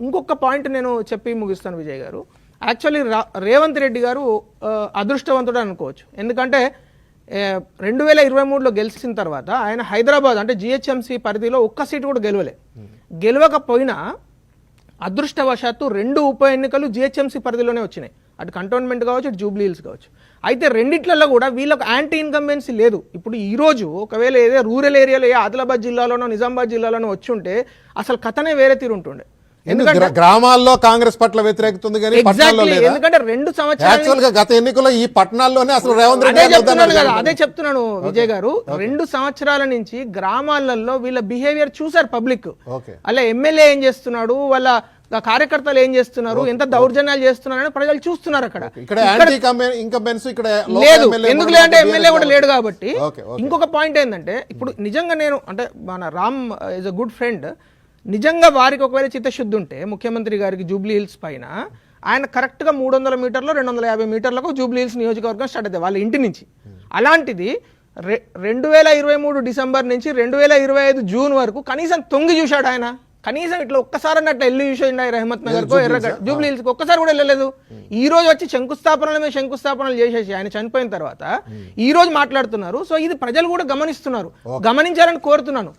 ఇంకొక పాయింట్ నేను చెప్పి ముగిస్తాను విజయ్ గారు. యాక్చువల్లీ రేవంత్ రెడ్డి గారు అదృష్టవంతుడు అనుకోవచ్చు. ఎందుకంటే 2023లో గెలిచిన తర్వాత ఆయన హైదరాబాద్ అంటే జిహెచ్ఎంసీ పరిధిలో ఒక్క సీటు కూడా గెలవకపోయినా అదృష్టవశాత్తు 2 ఉప ఎన్నికలు జిహెచ్ఎంసీ పరిధిలోనే వచ్చినాయి. అటు కంటోన్మెంట్ కావచ్చు, ఇటు జూబ్లీ హిల్స్ కావచ్చు. అయితే రెండిట్లలో కూడా వీళ్ళకు యాంటీ ఇన్కంబెన్సీ లేదు. ఇప్పుడు ఈ రోజు ఒకవేళ ఏదో రూరల్ ఏరియాలో ఆదిలాబాద్ జిల్లాలోనో నిజామాబాద్ జిల్లాలోనో వచ్చి ఉంటే అసలు కథనే వేరే తీరుంటుండే. ఎందుకంటే గ్రామాల్లో కాంగ్రెస్ పట్ల వ్యతిరేకత ఉంది కానీ పట్టణాల్లో లేదా? ఎందుకంటే 2 సంవత్సరాలు యాక్చువల్ గా గత ఎన్నికల్లో ఈ పట్టణాల్లోనే అసలు రేవంత్ రెడ్డి అదే చెప్తున్నాను విజయ్ గారు. 2 సంవత్సరాల నుంచి గ్రామాలలో వీళ్ళ బిహేవియర్ చూసారు పబ్లిక్. అలా ఎమ్మెల్యే ఏం చేస్తున్నాడు, వాళ్ళ కార్యకర్తలు ఏం చేస్తున్నారు, ఎంత దౌర్జన్యాలు చేస్తున్నారని ప్రజలు చూస్తున్నారు. అక్కడ లేదు, ఎందుకు లేదంటే ఎమ్మెల్యే కూడా లేడు కాబట్టి. ఇంకొక పాయింట్ ఏంటంటే ఇప్పుడు నిజంగా నేను అంటే మన Ram is a good friend, నిజంగా వారికి ఒకవేళ చిత్తశుద్ధి ఉంటే ముఖ్యమంత్రి గారికి జూబ్లీ హిల్స్ పైన ఆయన కరెక్ట్గా 300 మీటర్లు 250 మీటర్లకు జూబ్లీ హిల్స్ నియోజకవర్గం స్టార్ట్ అవుతుంది వాళ్ళ ఇంటి నుంచి. అలాంటిది 2023 డిసెంబర్ నుంచి 2025 జూన్ వరకు కనీసం తొంగి చూశాడు ఆయన. కనీసం ఇట్లా ఒక్కసారి అన్నట్టు వెళ్ళి చూసేయండి రెహమత్ నగర్కో ఎర్రగడ్డ జూబ్లీ హిల్స్కి ఒక్కసారి కూడా వెళ్ళలేదు. ఈ రోజు వచ్చి శంకుస్థాపనలు చేసేసి ఆయన చనిపోయిన తర్వాత ఈ రోజు మాట్లాడుతున్నారు. సో ఇది ప్రజలు కూడా గమనించాలని కోరుతున్నాను.